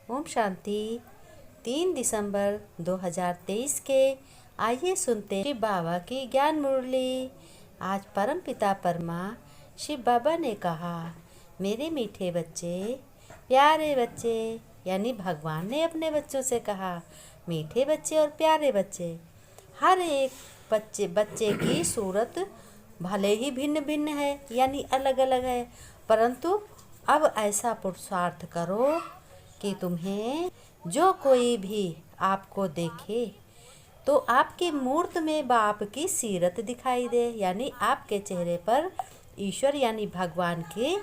ओम शांति। 3 दिसंबर 2023 के आइए सुनते हैं शिव बाबा की ज्ञान मुरली। आज परम पिता परमा शिव बाबा ने कहा, मेरे मीठे बच्चे, प्यारे बच्चे, यानी भगवान ने अपने बच्चों से कहा, मीठे बच्चे और प्यारे बच्चे। हर एक बच्चे की सूरत भले ही भिन्न भिन्न है, यानी अलग अलग है, परंतु अब ऐसा पुरुषार्थ करो कि तुम्हें जो कोई भी आपको देखे तो आपकी मूर्त में बाप की सीरत दिखाई दे, यानी आपके चेहरे पर ईश्वर यानी भगवान की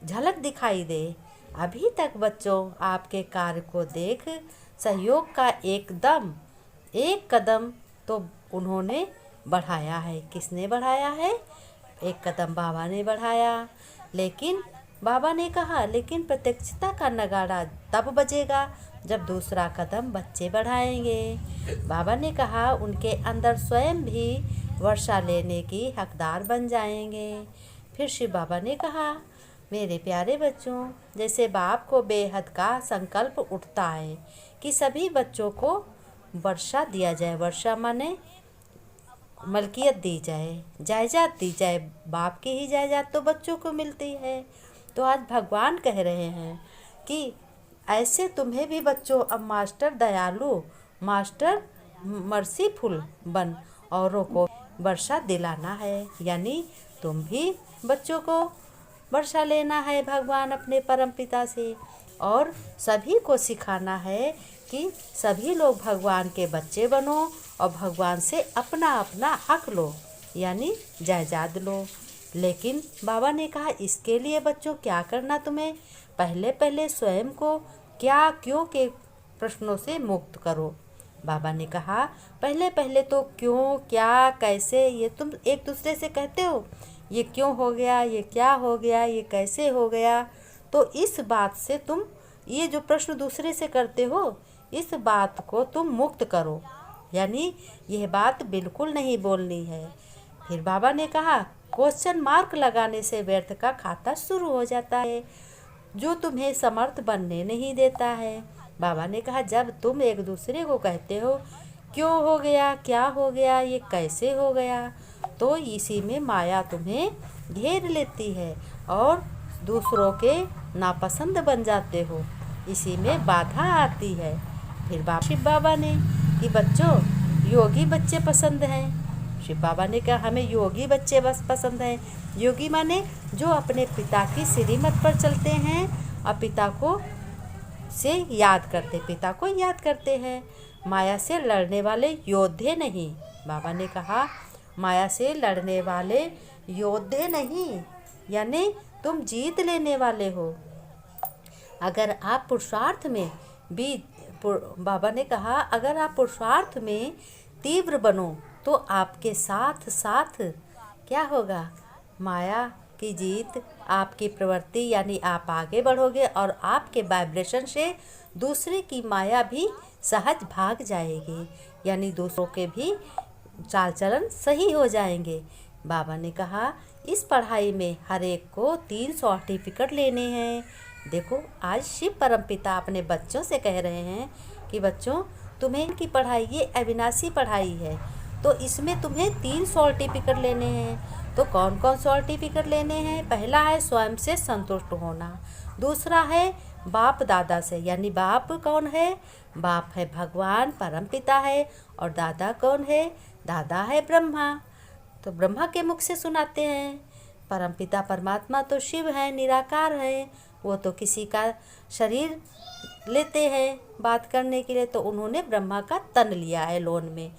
झलक दिखाई दे। अभी तक बच्चों आपके कार्य को देख सहयोग का एक कदम तो उन्होंने बढ़ाया है। किसने बढ़ाया है? एक कदम बाबा ने बढ़ाया। लेकिन बाबा ने कहा, लेकिन प्रत्यक्षता का नगाड़ा तब बजेगा जब दूसरा कदम बच्चे बढ़ाएंगे। बाबा ने कहा, उनके अंदर स्वयं भी वर्षा लेने की हकदार बन जाएंगे। फिर शिव बाबा ने कहा, मेरे प्यारे बच्चों, जैसे बाप को बेहद का संकल्प उठता है कि सभी बच्चों को वर्षा दिया जाए, वर्षा माने मलकियत दी जाए, जायदाद दी जाए। बाप की ही जायदाद तो बच्चों को मिलती है। तो आज भगवान कह रहे हैं कि ऐसे तुम्हें भी बच्चों अब मास्टर दयालु, मास्टर मर्सीफुल बन औरों को वर्षा दिलाना है, यानी तुम भी बच्चों को वर्षा लेना है भगवान अपने परम पिता से, और सभी को सिखाना है कि सभी लोग भगवान के बच्चे बनो और भगवान से अपना अपना हक लो, यानी जायदाद लो। लेकिन बाबा ने कहा, इसके लिए बच्चों क्या करना तुम्हें? पहले स्वयं को क्या क्यों के प्रश्नों से मुक्त करो। बाबा ने कहा, पहले तो क्यों, क्या, कैसे ये तुम एक दूसरे से कहते हो, ये क्यों हो गया, ये क्या हो गया, ये कैसे हो गया। तो इस बात से तुम ये जो प्रश्न दूसरे से करते हो, इस बात को तुम मुक्त करो, यानी यह बात बिल्कुल नहीं बोलनी है। फिर बाबा ने कहा, क्वेश्चन मार्क लगाने से व्यर्थ का खाता शुरू हो जाता है, जो तुम्हें समर्थ बनने नहीं देता है। बाबा ने कहा, जब तुम एक दूसरे को कहते हो क्यों हो गया, क्या हो गया, ये कैसे हो गया, तो इसी में माया तुम्हें घेर लेती है और दूसरों के नापसंद बन जाते हो, इसी में बाधा आती है। फिर शिव बाबा ने कि बच्चों, योगी बच्चे पसंद हैं। शिव बाबा ने कहा, हमें योगी बच्चे बस पसंद हैं। योगी माने जो अपने पिता की श्रीमत पर चलते हैं और पिता को याद करते हैं। माया से लड़ने वाले योद्धे नहीं। बाबा ने कहा, माया से लड़ने वाले योद्धे नहीं, यानी तुम जीत लेने वाले हो। अगर आप पुरुषार्थ में भी, बाबा ने कहा, अगर आप पुरुषार्थ में तीव्र बनो तो आपके साथ साथ क्या होगा? माया की जीत, आपकी प्रवृत्ति, यानी आप आगे बढ़ोगे और आपके वाइब्रेशन से दूसरे की माया भी सहज भाग जाएगी, यानी दूसरों के भी चाल चलन सही हो जाएंगे। बाबा ने कहा, इस पढ़ाई में हर एक को 3 सर्टिफिकेट लेने हैं। देखो, आज शिव परमपिता अपने बच्चों से कह रहे हैं कि बच्चों, तुम्हें की पढ़ाई ये अविनाशी पढ़ाई है, तो इसमें तुम्हें 3 सर्टिफिकेट लेने हैं। तो कौन कौन सर्टिफिकेट लेने हैं? पहला है स्वयं से संतुष्ट होना, दूसरा है बाप दादा से, यानी बाप कौन है? बाप है भगवान परम पिता है, और दादा कौन है? दादा है ब्रह्मा। तो ब्रह्मा के मुख से सुनाते हैं। परम पिता परमात्मा तो शिव है, निराकार है, वो तो किसी का शरीर लेते हैं बात करने के लिए, तो उन्होंने ब्रह्मा का तन लिया है लोन में।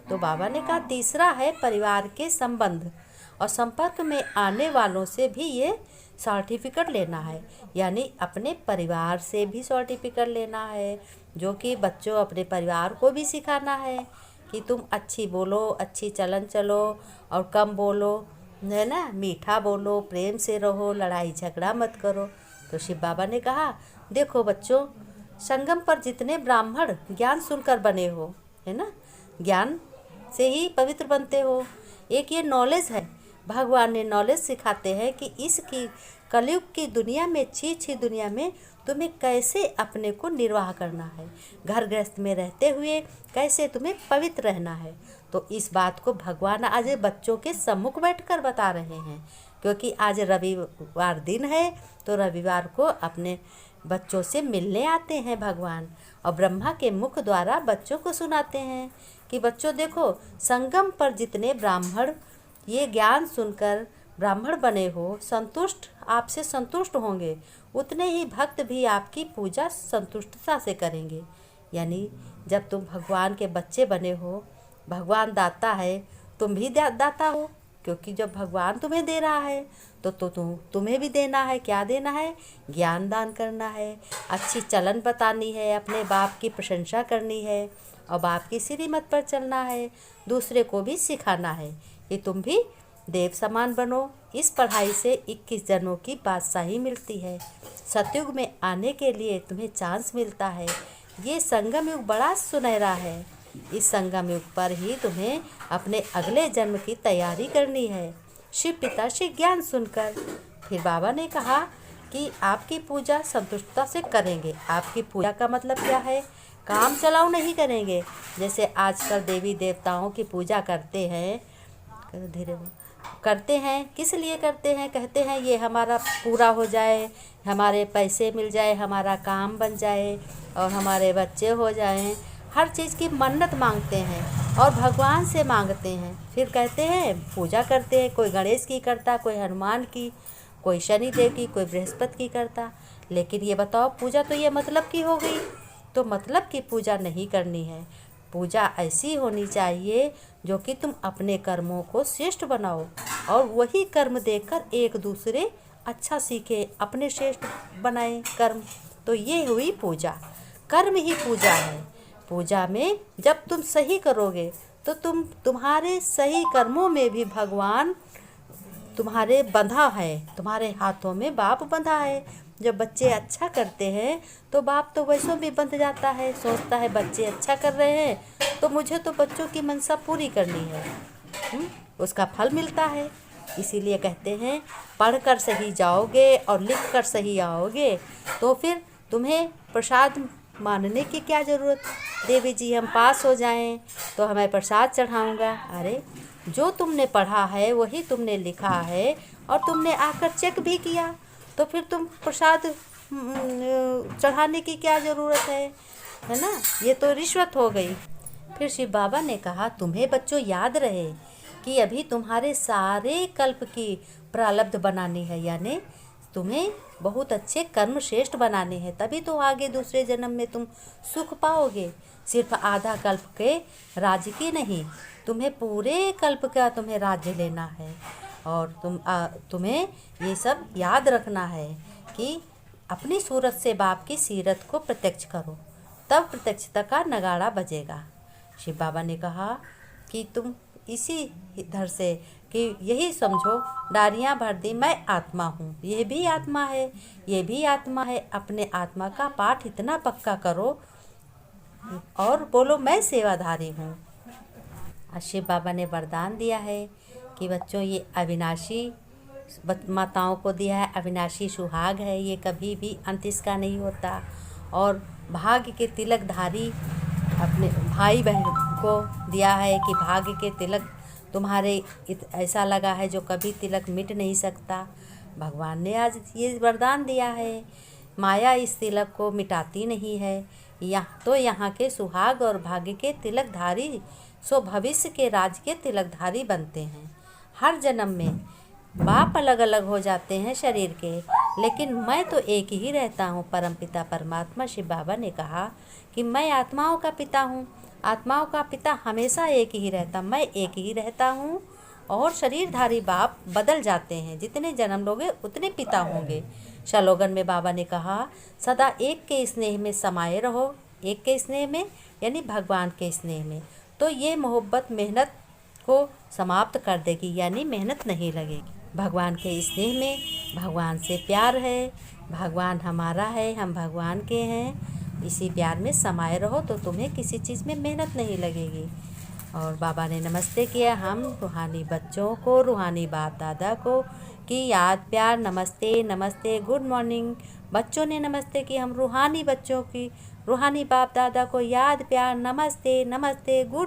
तो बाबा ने कहा, तीसरा है परिवार के संबंध और संपर्क में आने वालों से भी ये सर्टिफिकेट लेना है, यानी अपने परिवार से भी सर्टिफिकेट लेना है, जो कि बच्चों अपने परिवार को भी सिखाना है कि तुम अच्छी बोलो, अच्छी चलन चलो और कम बोलो, है ना, मीठा बोलो, प्रेम से रहो, लड़ाई झगड़ा मत करो। तो शिव बाबा ने कहा, देखो बच्चों, संगम पर जितने ब्राह्मण ज्ञान सुनकर बने हो, है ना, ज्ञान से ही पवित्र बनते हो। एक ये नॉलेज है, भगवान ने नॉलेज सिखाते हैं कि इसकी कलयुग की दुनिया में, छी दुनिया में तुम्हें कैसे अपने को निर्वाह करना है, घर गृहस्थ में रहते हुए कैसे तुम्हें पवित्र रहना है। तो इस बात को भगवान आज बच्चों के सम्मुख बैठकर बता रहे हैं, क्योंकि आज रविवार दिन है, तो रविवार को अपने बच्चों से मिलने आते हैं भगवान, और ब्रह्मा के मुख द्वारा बच्चों को सुनाते हैं कि बच्चों देखो, संगम पर जितने ब्राह्मण ये ज्ञान सुनकर ब्राह्मण बने हो, संतुष्ट, आपसे संतुष्ट होंगे, उतने ही भक्त भी आपकी पूजा संतुष्टता से करेंगे। यानी जब तुम भगवान के बच्चे बने हो, भगवान दाता है, तुम भी दाता हो, क्योंकि जब भगवान तुम्हें दे रहा है तो तुम्हें भी देना है। क्या देना है? ज्ञान दान करना है, अच्छी चलन बतानी है, अपने बाप की प्रशंसा करनी है और बाप की श्रीमत पर चलना है, दूसरे को भी सिखाना है कि तुम भी देव समान बनो। इस पढ़ाई से 21 जनों की बादशाही मिलती है। सतयुग में आने के लिए तुम्हें चांस मिलता है। ये संगम युग बड़ा सुनहरा है, इस संगम युग पर ही तुम्हें अपने अगले जन्म की तैयारी करनी है। शिव पिता से ज्ञान सुनकर फिर बाबा ने कहा कि आपकी पूजा संतुष्टता से करेंगे। आपकी पूजा का मतलब क्या है? काम चलाओ नहीं करेंगे। जैसे आजकल देवी देवताओं की पूजा करते हैं, धीरे करते हैं, किस लिए करते हैं? कहते हैं ये हमारा पूरा हो जाए, हमारे पैसे मिल जाए, हमारा काम बन जाए और हमारे बच्चे हो जाएं। हर चीज़ की मन्नत मांगते हैं और भगवान से मांगते हैं। फिर कहते हैं पूजा करते हैं, कोई गणेश की करता, कोई हनुमान की, कोई शनिदेव की, कोई बृहस्पति की करता। लेकिन ये बताओ, पूजा तो ये मतलब की हो गई, तो मतलब की पूजा नहीं करनी है। पूजा ऐसी होनी चाहिए जो कि तुम अपने कर्मों को श्रेष्ठ बनाओ और वही कर्म देकर एक दूसरे अच्छा सीखे, अपने श्रेष्ठ बनाएं कर्म। तो ये हुई पूजा, कर्म ही पूजा है। पूजा में जब तुम सही करोगे तो तुम्हारे सही कर्मों में भी भगवान तुम्हारे बंधा है, तुम्हारे हाथों में बाप बंधा है। जब बच्चे अच्छा करते हैं तो बाप तो वैसों भी बंध जाता है, सोचता है बच्चे अच्छा कर रहे हैं तो मुझे तो बच्चों की मनसा पूरी करनी है, उसका फल मिलता है। इसीलिए कहते हैं पढ़कर सही जाओगे और लिख कर सही आओगे, तो फिर तुम्हें प्रसाद मानने की क्या ज़रूरत। देवी जी हम पास हो जाएं तो हमें प्रसाद चढ़ाऊँगा। अरे जो तुमने पढ़ा है वही तुमने लिखा है और तुमने आकर चेक भी किया, तो फिर तुम प्रसाद चढ़ाने की क्या ज़रूरत है ना? ये तो रिश्वत हो गई। फिर शिव बाबा ने कहा तुम्हें बच्चों याद रहे कि अभी तुम्हारे सारे कल्प की प्रारब्ध बनानी है, यानी तुम्हें बहुत अच्छे कर्म श्रेष्ठ बनाने हैं, तभी तो आगे दूसरे जन्म में तुम सुख पाओगे। सिर्फ आधा कल्प के राज्य की नहीं, तुम्हें पूरे कल्प का तुम्हें राज्य लेना है। और तुम्हें ये सब याद रखना है कि अपनी सूरत से बाप की सीरत को प्रत्यक्ष करो, तब प्रत्यक्षता का नगाड़ा बजेगा। शिव बाबा ने कहा कि तुम इसी इधर से कि यही समझो, डारियाँ भर दी मैं आत्मा हूँ, ये भी आत्मा है, ये भी आत्मा है। अपने आत्मा का पाठ इतना पक्का करो और बोलो मैं सेवाधारी हूँ। शिव बाबा ने वरदान दिया है कि बच्चों ये अविनाशी माताओं को दिया है, अविनाशी सुहाग है, ये कभी भी अंत इसका नहीं होता। और भाग्य के तिलकधारी अपने भाई बहन को दिया है कि भाग्य के तिलक तुम्हारे ऐसा लगा है जो कभी तिलक मिट नहीं सकता। भगवान ने आज ये वरदान दिया है, माया इस तिलक को मिटाती नहीं है। यहाँ के सुहाग और भाग्य के तिलकधारी सो भविष्य के राज के तिलकधारी बनते हैं। हर जन्म में बाप अलग अलग हो जाते हैं शरीर के, लेकिन मैं तो एक ही रहता हूँ। परमपिता परमात्मा शिव बाबा ने कहा कि मैं आत्माओं का पिता हूँ, आत्माओं का पिता हमेशा एक ही रहता, मैं एक ही रहता हूँ। और शरीरधारी बाप बदल जाते हैं, जितने जन्म लोगे उतने पिता होंगे। श्लोगन में बाबा ने कहा सदा एक के स्नेह में समाये रहो, एक के स्नेह में यानी भगवान के स्नेह में, तो ये मोहब्बत मेहनत को समाप्त कर देगी, यानी मेहनत नहीं लगेगी। भगवान के स्नेह में भगवान से प्यार है, भगवान हमारा है, हम भगवान के हैं। इसी प्यार में समाये रहो तो तुम्हें किसी चीज़ में मेहनत नहीं लगेगी। और बाबा ने नमस्ते किया हम रूहानी बच्चों को, रूहानी बाप दादा को की याद, प्यार, नमस्ते नमस्ते, गुड मॉर्निंग। बच्चों ने नमस्ते की, हम रूहानी बच्चों की, रूहानी बाप दादा को याद, प्यार, नमस्ते नमस्ते, गुड